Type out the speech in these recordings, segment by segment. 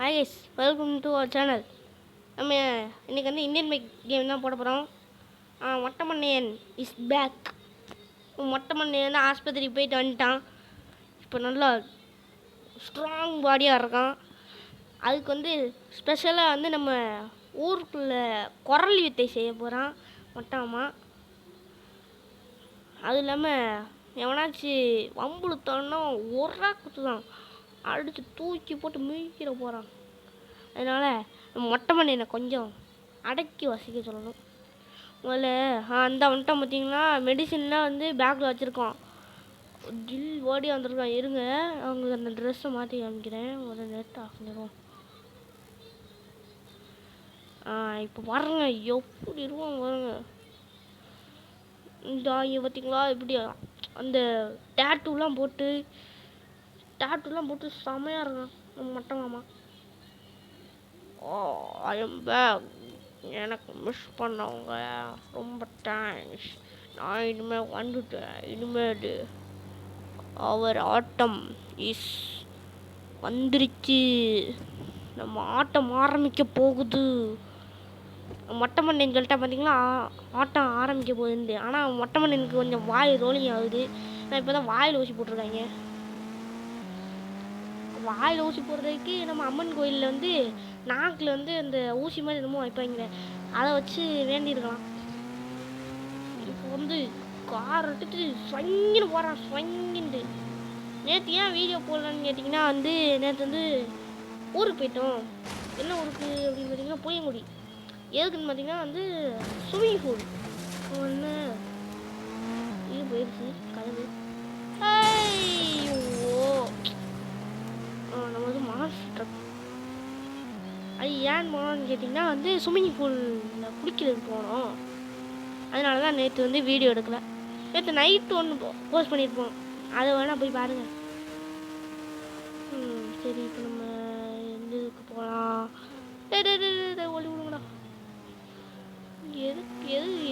Hi guys, welcome to our channel. நம்ம இன்றைக்கி வந்து இந்தியன் பைக் கேம் தான் போட போகிறோம். மொட்டமண்ணையன் இஸ் பேக். மொட்டமண்ணையன் தான் ஆஸ்பத்திரி போயிட்டு வந்துட்டான். இப்போ நல்லா ஸ்ட்ராங் பாடியாக இருக்கான். அதுக்கு வந்து ஸ்பெஷலாக வந்து நம்ம ஊருக்குள்ளே குரல் வித்தை செய்ய போகிறான் மொட்டமா. அதுவும் இல்லாமல் எவனாச்சும் வம்புழுத்தான்னா ஒரா குத்து தான் அடித்து தூக்கி போட்டு மீக்கிற போகிறான். அதனால் மொட்டமண்ணையனை கொஞ்சம் அடக்கி வசிக்க சொல்லணும். முதல்ல அந்த வந்துட்டான் பார்த்தீங்கன்னா, மெடிசின்லாம் வந்து பேக்கில் வச்சுருக்கோம். ஜில் ஓடி வந்துருக்கான். இருங்க, அவங்களுக்கு அந்த ட்ரெஸ்ஸை மாற்றி காமிக்கிறேன். ஒரு நெட் ஆஃப் பண்ணிடுவோம். இப்போ பாருங்க எப்படி இருக்கும் பாருங்க. இந்த இங்கே பார்த்தீங்களா இப்படி அந்த டேட்டூலாம் போட்டு செமையாக இருக்கும் நம்ம மொட்டமாமா. I am back. எனக்கு மிஸ் பண்ணவங்க ரொம்ப தேங்க்ஸ். நான் இனிமேல் வந்துட்டேன். இனிமேல் அவர் ஆட்டம் இஸ் வந்துருச்சு. நம்ம ஆட்டம் ஆரம்பிக்க போகுது. மொட்டமண்ணைன்னு சொல்லிட்டா பார்த்தீங்களா, ஆட்டம் ஆரம்பிக்க போகுது. ஆனால் மொட்டமண்ணைனுக்கு கொஞ்சம் வாய் ரோலிங் ஆகுது. நான் இப்போ தான் வாயில் ஊசி போட்டிருக்காங்க. வாயில் ஊசி போடுறதுக்கு நம்ம அம்மன் கோயிலில் வந்து நாக்கில் வந்து அந்த ஊசி மாதிரி என்னமோ வைப்பாங்க, அதை வச்சு வேண்டியிருக்கலாம். இப்போ வந்து கார் எடுத்துட்டு ஸ்வங்கின்னு போகிறான். ஸ்வங்கின்ட்டு நேற்று ஏன் வீடியோ போடலான்னு கேட்டிங்கன்னா வந்து நேற்று வந்து ஊருக்கு போயிட்டோம். என்ன ஊருக்கு அப்படின்னு பார்த்தீங்கன்னா புளியங்குடி. எதுக்குன்னு பார்த்தீங்கன்னா வந்து ஸ்விம்மிங் பூல் ஒன்று இது போயிடுச்சு கலந்து. ஐயோ, நம்ம வந்து மாஸ்டர் அது ஏன் போனோம்னு கேட்டிங்கன்னா வந்து ஸ்விம்மிங் பூலில் குளிக்கிறதுக்கு போனோம். அதனால தான் நேற்று வந்து வீடியோ எடுக்கலை. நேற்று நைட்டு ஒன்று போஸ்ட் பண்ணியிருப்போம், அதை வேணால் போய் பாருங்கள். சரி, இப்போ நம்ம எந்த இதுக்கு போகலாம்? ஒளி விடுங்கடா.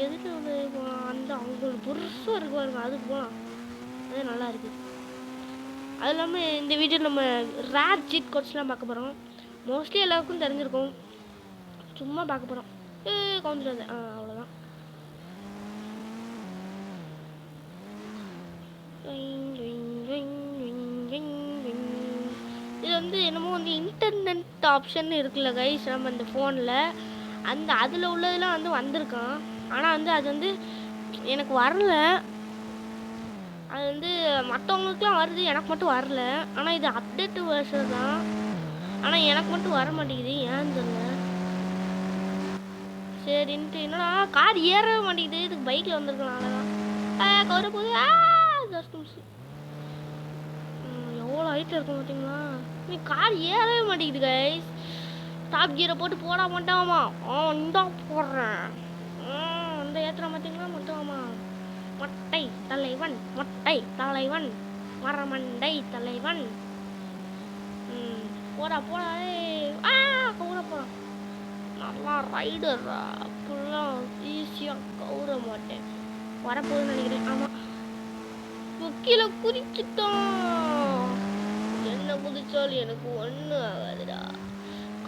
எதுக்கு வந்து போகலாம்? அந்த அவங்களுக்கு புதுசாக இருக்கு பாருங்க, அதுக்கு போகலாம். அது நல்லா இருக்குது. அது இல்லாமல் இந்த வீடியோ நம்ம ரேர் சீட் கோட்ஸ்லாம் பார்க்க போகிறோம். மோஸ்ட்லி எல்லாருக்கும் தெரிஞ்சிருக்கும், சும்மா பார்க்க போகிறோம். கவுந்துடாது, அவ்வளோதான். இது வந்து என்னமோ வந்து இன்டர்நெட் ஆப்ஷன் இருக்குல்ல கைஸ் நம்ம இந்த ஃபோனில், அதில் உள்ளதெல்லாம் வந்து வந்திருக்கான். ஆனால் வந்து அது வந்து எனக்கு வரல. அது வந்து மற்றவங்களுக்குலாம் வருது, எனக்கு மட்டும் வரல. ஆனால் இது அப்டேட்டு வெர்ஷன் தான், ஆனால் எனக்கு மட்டும் வர மாட்டேங்குது, ஏன்னு தெரியல. சரின்ட்டு என்னடா கார் ஏறவே மாட்டேங்குது. இதுக்கு பைக்கில் வந்திருக்கலாம். அதான் கவர போகுது. எவ்வளோ ஹைட்டில் இருக்கும் பார்த்தீங்களா? நீ கார் ஏறவே மாட்டேங்குது கைஸ். டாப் கியரை போட்டு போட மாட்டாமா. இந்தா போடுறேன். இந்த ஏற்றுற பார்த்தீங்களா மட்டுமாமா. மொட்டை தலைவன், மொட்டை தலைவன், மரமண்டை தலைவன். போடா போடா. கவுர போகிறான். நல்லா ரைடர். அப்படிலாம் ஈஸியாக கவுர மாட்டேன். வரப்போகுதுன்னு நினைக்கிறேன். ஆமாம், கீழே குதிச்சுட்டோம். என்ன குதிச்சாலும் எனக்கு ஒன்றும் ஆகாதுடா.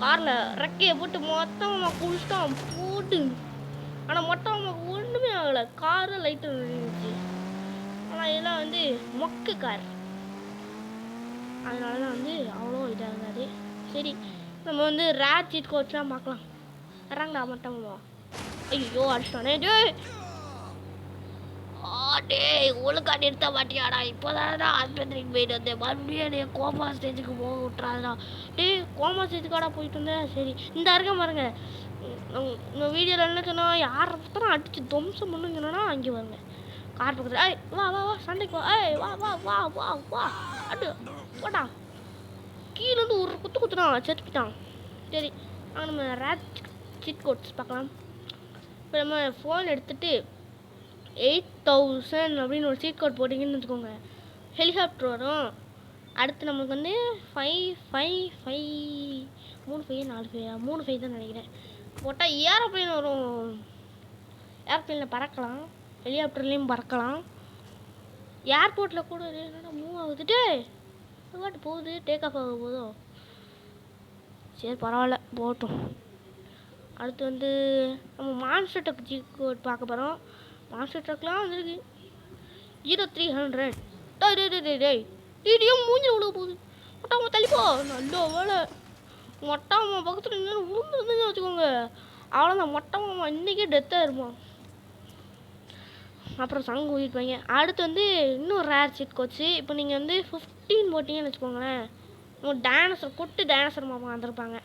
காரில் ரெக்கையை போட்டு மொத்தமாக குளிச்சிட்டோம் போட்டு. ஆனால் மொத்தமாக ஒன்றுமே ஆகலை. காரு லைட்டு இருந்துச்சு. ஆனால் இதெல்லாம் வந்து மொக்க கார், அதனால தான் வந்து அவ்வளோ இதாகாது. சரி, நம்ம வந்து ரேர் சீட் கோட்ஸ்லாம் பார்க்கலாம். இறங்கடா மொத்தமாக. ஐயோ அடிச்சிட்டானே. டேய் ஒழுங்கா நிறுத்த மாட்டியாடா? இப்போதான்டா ஆஸ்பத்திரிக்கு போயிட்டு வந்தேன். மறுபடியும் நீ கோமா ஸ்டேஜுக்கு போக விட்றாதா? டேய் கோமா ஸ்டேஜுக்காடா போயிட்டு வந்தேன். சரி, இந்த இருக்க பாருங்க. இந்த வீடியோவில் என்ன சொன்னால் யாரை பத்திரம் அடித்து துவம்சம் பண்ணுன்னு சொன்னா அங்கே வருங்க கார் பக்கத்தில். வா வா வா சண்டைக்கு வா. வா வா வா வா வா அடு போட்டா. கீழேருந்து ஒரு குத்துனான், செத்துக்கிட்டான். சரி, நம்ம ரேட் சீட் கோட்ஸ் பார்க்கலாம். இப்போ நம்ம ஃபோன் எடுத்துகிட்டு 8000 அப்படின்னு ஒரு சீட் கோட் போட்டிங்கன்னு வச்சுக்கோங்க, ஹெலிகாப்டர் வரும். அடுத்து நம்மளுக்கு வந்து 5 3 5 தான் நினைக்கிறேன். போட்டால் ஏரோப்ளைன் வரும். ஏரோப்ளைனில் பறக்கலாம், ஹெலிகாப்டர்லேயும் பறக்கலாம், ஏர்போர்ட்டில் கூட என்னடா மூவ் ஆகுதுட்டு அது பாட்டு போகுது, டேக் ஆஃப் ஆக போதும். சரி பரவாயில்ல போகட்டும். அடுத்து வந்து நம்ம மான்ஸ்டர் ட்ரக் ஜி கோட் பார்க்க போகிறோம். மான்ஸ்டர் ட்ரக்லாம் வந்துருக்கு 0300. டேய் மூஞ்சி விழுக போகுது. மொட்டாமா தள்ளிப்போ. நல்ல வேலை மொட்டாமா பக்கத்தில் இன்னும் விழுந்துருந்துன்னு வச்சுக்கோங்க, அவ்வளோதான். மொட்டாமா இன்றைக்கே டெத்தாக இருப்பான். அப்புறம் சங்கு ஊதிட்டுவாங்க. அடுத்து வந்து இன்னும் ரேர் சீட் கோச்சு. இப்போ நீங்கள் வந்து 15 போட்டிங்கன்னு வச்சுக்கோங்களேன், டைனோசர் குட்டி டைனோசர் மாமா வந்திருப்பாங்க.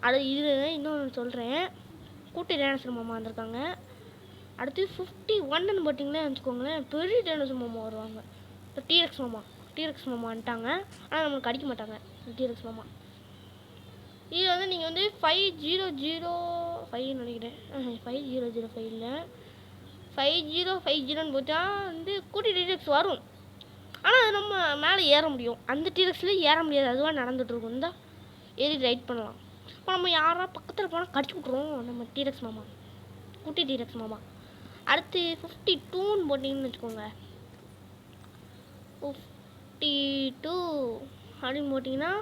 அது இது இன்னொன்று சொல்கிறேன், குட்டி டைனோசர் மாமா வந்திருக்காங்க. அடுத்து 51ன்னு போட்டிங்களே வச்சுக்கோங்களேன், பெரிய டைனோசர் மாமா வருவாங்க. இப்போ டீரெக்ஸ் மாமா வந்துட்டாங்க. ஆனால் நம்மளுக்கு அடிக்க மாட்டாங்க டீரெக்ஸ் மாமா. இது வந்து நீங்கள் வந்து 5005 நினைக்கிறேன், 5005 இல்லை 5050ன்னு போட்டால் வந்து குட்டி டீரெக்ஸ் வரும். ஆனால் அது நம்ம மேலே ஏற முடியும், அந்த டீரெக்ஸ்லேயே ஏற முடியாது, அதுவாக நடந்துகிட்ருக்கும். இந்த ஏறி ரைட் பண்ணலாம். இப்போ நம்ம யாரா பக்கத்தில் போனால் கடிச்சு விட்ருவோம் நம்ம டீரெக்ஸ் மாமா, குட்டி டீரெக்ஸ் மாமா. அடுத்து 52ன்னு போட்டிங்கன்னு வச்சுக்கோங்க, 52 அப்படின்னு போட்டிங்கன்னா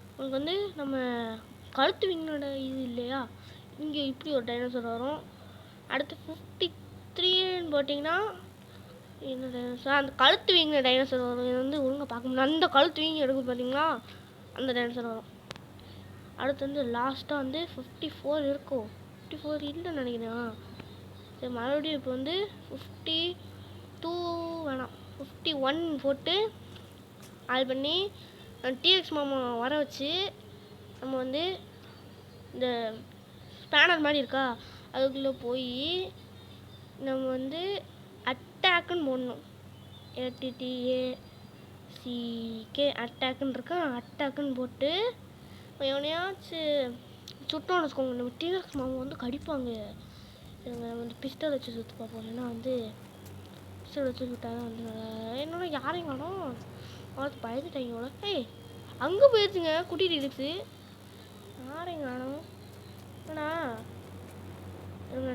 உங்களுக்கு வந்து நம்ம கழுத்து விங்கனோட இது இல்லையா, இங்கே இப்படி ஒரு டைனோசர் வரும். அடுத்து 53ன்னு போட்டிங்கன்னா என்ன டைனோசர், அந்த கழுத்து வீங்கின டைனோசர் வரும். இது வந்து ஒழுங்காக பார்க்க முடியும், அந்த கழுத்து வீங்கி எடுக்கும் பார்த்தீங்களா, அந்த டைனோசர் வரும். அடுத்து வந்து லாஸ்ட்டாக வந்து 54 இருக்கும், 54 இல்லைன்னு நினைக்கிறேன். சரி மறுபடியும் இப்போ வந்து 52 வேணாம் 51 போட்டு ஆட் பண்ணி டீரெக்ஸ் மாமா வர வச்சு நம்ம வந்து இந்த ஸ்பேனர் மாதிரி இருக்கா அதுக்குள்ளே போய் நம்ம வந்து அட்டாக்குன்னு போடணும். ATTACK அட்டாக்குன்னு இருக்கா, அட்டாக்குன்னு போட்டு எவனையாச்சும் சுட்டோன்னு வச்சுக்கோங்க, நம்ம டீரெக்ஸ் மாமா வந்து கடிப்பாங்க. நம்ம வந்து பிஸ்டல் வச்சு சுற்று பார்ப்போம், ஏன்னா வந்து பிஸ்டல் வச்சு சுட்டாதான் வந்து என்னோட யாரையும் காணும் அவளுக்கு பயந்துட்டாங்க அவ்வளோ. ஏய் அங்கே போயிடுச்சுங்க குட்டி டீரெக்ஸு, யாரையும் காணும். ஏன்னா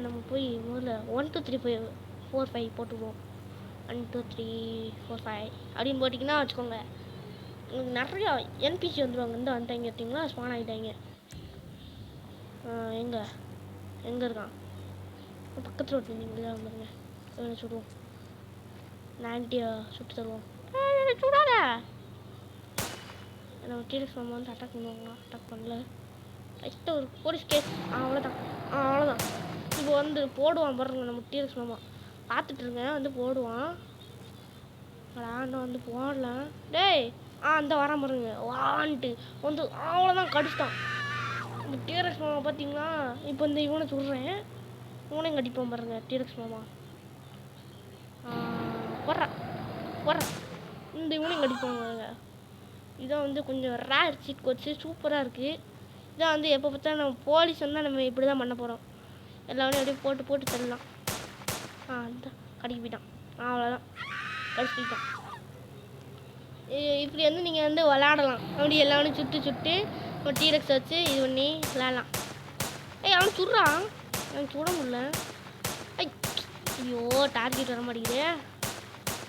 நம்ம போய் முதல்ல 1 2 3 4 5 போட்டுருவோம். 1 2 3 4 5 அப்படின்னு போட்டிங்கன்னா வச்சுக்கோங்க, உங்களுக்கு நிறையா NPC வந்துடுவாங்க. இந்த வந்துட்டாங்க பார்த்தீங்களா, ஸ்பான் ஆகிட்டாங்க. எங்கே இருக்கான் பக்கத்தில் ஒருத்தர், நீங்கள் தான் வந்துடுங்க, சுடுவோம். 90 சுட்டு தருவோம். சுடாத, நம்ம டீரெக்ஸ் மாமா வந்து அட்டாக் பண்ணுவாங்களா, அட்டாக் பண்ணல. லைட்டாக ஒரு போலீஸ் கேஸ், அவ்வளோதான். இப்போ வந்து போடுவான் பாருங்க நம்ம டீரெக்ஸ் மாமா, பார்த்துட்ருங்க வந்து போடுவான். இன்னும் வந்து போடலாம். டேய் அந்த வர பாருங்க வான்ட்டு வந்து அவ்வளோதான் கடிச்சிட்டான் இந்த டீரெக்ஸ் மாமா. பார்த்தீங்களா இப்போ இந்த இவனை சொல்கிறேன், இவனையும் கடிப்பான் பாருங்க டீரெக்ஸ் மாமா. போடுற இந்த இவனையும் கடிப்பான் பாருங்க. இதான் வந்து கொஞ்சம் ரேர் சீட் கோச்சு, சூப்பராக இருக்குது. இதான் வந்து எப்போ பார்த்தா நம்ம போலீஸ் வந்தால் நம்ம இப்படி தான் பண்ண போகிறோம், எல்லாமே அப்படியே போட்டு தரலாம். அந்த கடிக்கு போயிட்டான், அவ்வளோதான் கடிச்சிட்டான். இப்படி வந்து நீங்கள் வந்து விளாடலாம், அப்படி எல்லாமே சுட்டு நம்ம டீரெக்ஸ் வச்சு இது பண்ணி விளாட்லாம். அவன் சுடுறான், அவன் சுட முடியல. ஐயோ டார்கெட் வர மாட்டேங்குது,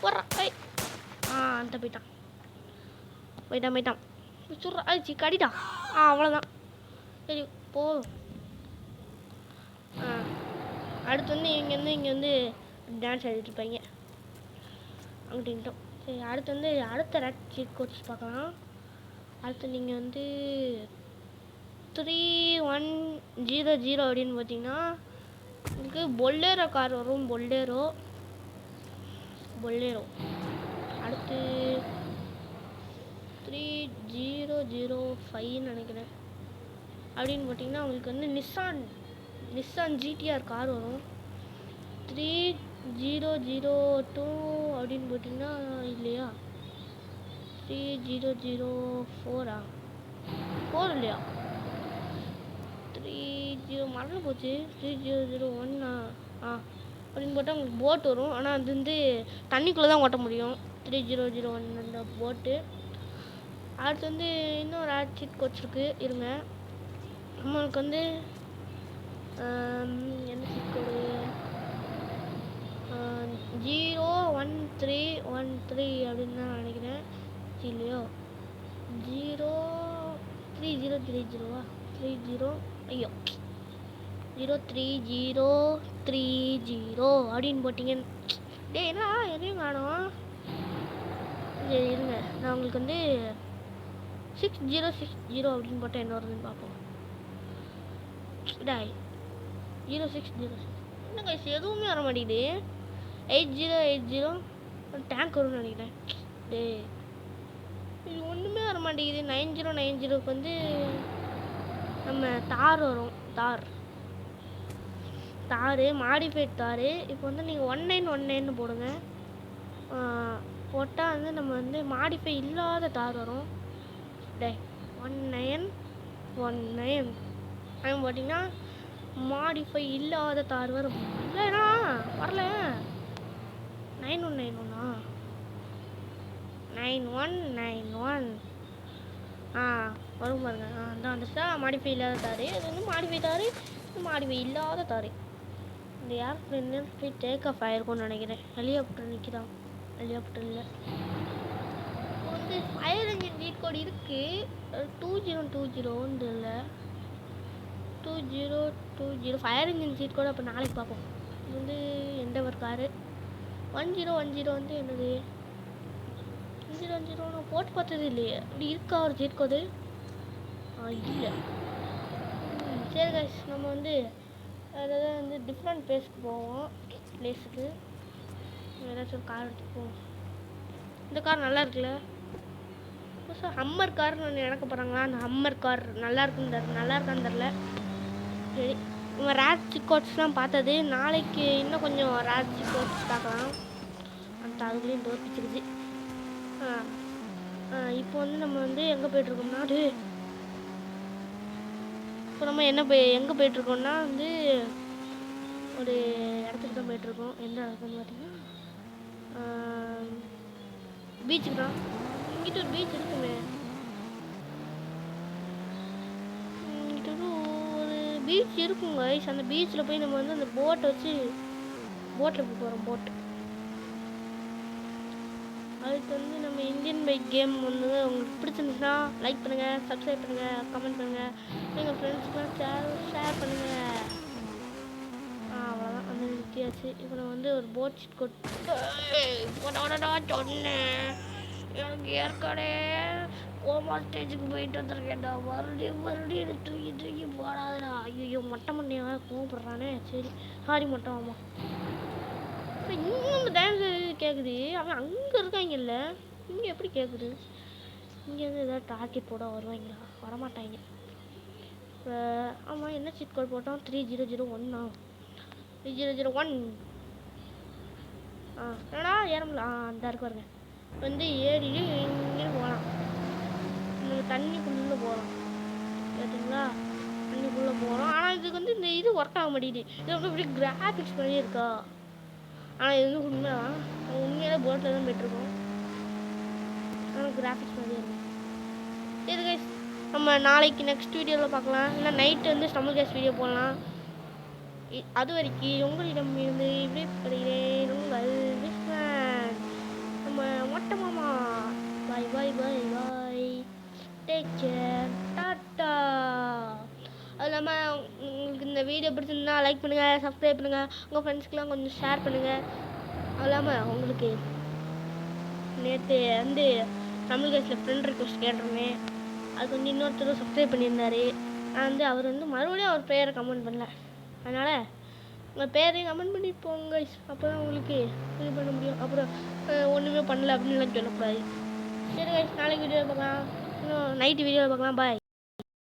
போடுறான். அந்த போயிட்டான் சுடுறான். கடிட்டான், அவ்வளோதான். சரி போதும். அடுத்து வந்து இங்கே வந்து டான்ஸ் ஆடிட்டு இருப்பாங்க அப்படின்ட்டோம். சரி அடுத்து வந்து அடுத்த ரேட் சீட் கோச் பார்க்கலாம். அடுத்து நீங்கள் வந்து 3100 அப்படின்னு பார்த்தீங்கன்னா உங்களுக்கு பொல்லேரோ கார் வரும். பொல்லேரோ அடுத்து 3005 நினைக்கிறேன். அப்படின்னு பார்த்தீங்கன்னா உங்களுக்கு வந்து நிஸ்ஸான் GTR கார் வரும். 3002 அப்படின்னு பார்த்தீங்கன்னா இல்லையா, 3004 4 இல்லையா, 30 மறந்து போச்சு. 3001 அப்படின்னு போட்டால் உங்களுக்கு போட் வரும். ஆனால் அது வந்து தண்ணிக்குள்ளே தான் ஓட்ட முடியும் 3001 அந்த போட்டு. அடுத்து வந்து இன்னொரு ஆட்சிட் கோச் இருக்குது, இருங்க. நம்மளுக்கு வந்து என்ன சீட் கோடு 01313 அப்படின்னு தான் நினைக்கிறேன், இல்லையோ 0 3030வா 30 ஐயோ 03030 அப்படின்னு போட்டிங்க. டே என்ன எதையும் காணும். சரி இருங்க, நான் உங்களுக்கு வந்து 6060 அப்படின்னு போட்டால் என்ன வருதுன்னு பார்ப்போம். டாய் 0606 என்னங்க எதுவுமே வர மாட்டேங்குது. 8080 டேங்க் வரும்னு நினைக்கிறேன். டே இது ஒன்றுமே வர மாட்டேங்குது. 9090க்கு வந்து நம்ம தார் வரும். தார் மாடிஃபைட் தார். இப்போ வந்து நீங்கள் 1919 போடுங்க. போட்டால் வந்து நம்ம வந்து மாடிஃபை இல்லாத தார் வரும். டே 1919 அப்படின்னு போட்டிங்கன்னா மாடிஃபை இல்லாத தார் வரும். இல்லைண்ணா வரல. 9191 9191 வரும் பாருங்க. அதான் வந்துச்சா மாடிஃபை இல்லாத தார். அது வந்து மாடிஃபை தார், மாடிஃபை இல்லாத தார். இந்த ஏர்ப்ளைன் போய் டேக் ஆஃப் ஆகிருக்கும்னு நினைக்கிறேன். ஹெலிகாப்டர் நிற்கிதான். ஹெலிகாப்டர் இல்லை, வந்து ஃபயர் இன்ஜின் சீட் கோட் இருக்குது. 2020 இல்லை 2020 ஃபயர் இன்ஜின் சீட் கோட். அப்போ நாளைக்கு பார்ப்போம். இது வந்து எண்டவர் காரு. 1010 வந்து என்னது 1010 நான் போட்டு பார்த்தது இல்லையே. அப்படி இருக்கா ஒரு சீட் கோடு? இல்லை. சரி கைஸ், நம்ம வந்து அதாவது வந்து டிஃப்ரெண்ட் பிளேஸுக்கு போவோம். பிளேஸுக்கு ஏதாச்சும் ஒரு கார் எடுத்துட்டு போவோம். இந்த கார் நல்லா இருக்குல்ல. புதுசாக ஹம்மர் கார்னு ஒன்று இறக்க போகிறாங்களா? அந்த ஹம்மர் கார் நல்லா இருக்கான்னு தெரில. சரி, நம்ம ரேட் சிக்கோட்ஸ்லாம் பார்த்தது. நாளைக்கு இன்னும் கொஞ்சம் ரேட் சிக்கோட்ஸ் பார்க்கலாம். அந்த அதுக்குள்ளேயும் டோர் பிடிச்சிருச்சு. இப்போ வந்து நம்ம வந்து எங்கே போய்ட்டுருக்கோம்னா, இப்போ நம்ம எங்கே போய்ட்டுருக்கோம்னா வந்து ஒரு இடத்துக்கு தான் போய்ட்டுருக்கோம். எந்த இடத்துக்குன்னு பார்த்தீங்கன்னா பீச்சுக்கு தான். இங்கிட்ட ஒரு பீச் இருக்குமே. இங்கிட்ட ஒரு பீச் இருக்குங்க. அந்த பீச்சில் போய் நம்ம வந்து அந்த போட்டை வச்சு போட்டில் போய் போகிறோம். போட்டு அதுக்கு வந்து நம்ம இந்தியன் பைக் கேம் வந்து உங்களுக்கு பிடிச்சிருந்துச்சுன்னா லைக் பண்ணுங்கள், சப்ஸ்கிரைப் பண்ணுங்கள், கமெண்ட் பண்ணுங்கள், எங்கள் ஃப்ரெண்ட்ஸ்க்குலாம் ஷேர் பண்ணுங்கள். அவ்வளோதான், வந்து நிறுத்தியாச்சு. இப்போ நான் வந்து ஒரு போட் ஷீட் சொன்னேன். எனக்கு ஏற்கனவே கோமா ஸ்டேஜுக்கு போயிட்டு வந்திருக்கேன்டா. மறுபடியும் எனக்கு தூக்கி போடாதுடா. ஐயோ மொட்டை மண்டையாக கோவப்படுறானே. சரி சாரி மொட்டை மாமா. இப்போ இன்னும் டான்ஸ் கேட்குது. அவன் அங்கே இருக்காங்கல்ல, இங்கே எப்படி கேட்குது? இங்கேருந்து ஏதாவது டார்கெட் போட வருவாங்களா? வரமாட்டாங்க. இப்போ ஆமாம், என்ன சீட் கோட் போட்டோம்? 3001 3001. என்னடா ஏறம்ல. அந்த இருக்கு பாருங்க. வந்து ஏறிட்டு இங்கே போகலாம். நம்ம தண்ணிக்குள்ளே போகிறோம். கேட்டிங்களா? தண்ணிக்குள்ளே போகிறோம். ஆனால் இதுக்கு வந்து இந்த இது ஒர்க் ஆக மாட்டேங்குது. இது வந்து இப்படி கிராஃபிக்ஸ் மாதிரியே இருக்கா? ஆனால் இது வந்து உண்மையாலே போட்டில் தான் போய்ட்டுருக்கோம். ஆனால் கிராஃபிக்ஸ் மாதிரியே இருக்கும். சரி கைஸ், நம்ம நாளைக்கு நெக்ஸ்ட் வீடியோவில் பார்க்கலாம். இல்லை நைட்டு வந்து ஸ்டமல் கேஸ் வீடியோ போடலாம். அது வரைக்கும் உங்களிடம் இருந்து விடைபெறுகிறேன். உங்கள் விஸ்வன், நம்ம மொட்டை மாமா. Bye bye bye bye. Take care, tata. அது இல்லாமல் உங்களுக்கு இந்த வீடியோ பிடிச்சிருந்தா லைக் பண்ணுங்கள், சப்ஸ்கிரைப் பண்ணுங்கள், உங்கள் ஃப்ரெண்ட்ஸ்க்கெலாம் கொஞ்சம் ஷேர் பண்ணுங்கள். அது இல்லாமல் உங்களுக்கு நேற்று வந்து தமிழ் கேஸில் ஃப்ரெண்ட் ரிக்வெஸ்ட் கேட்டிருந்தேன். அதுக்கு வந்து இன்னொருத்தர் சப்ஸ்கிரைப் பண்ணியிருந்தார். நான் வந்து அவர் வந்து மறுபடியும் அவர் பேரை கமெண்ட் பண்ணல. அதனால் உங்கள் பேரையும் கமெண்ட் பண்ணி போங்க. அப்போ தான் உங்களுக்கு இது பண்ண முடியும். அப்புறம் ஒன்றுமே பண்ணல அப்படின்லாம் சொல்லக்கூடாது. சரி கைஸ், நாளைக்கு வீடியோவில் பார்க்கலாம். இன்னும் நைட்டு வீடியோவில் பார்க்கலாம். பாய்.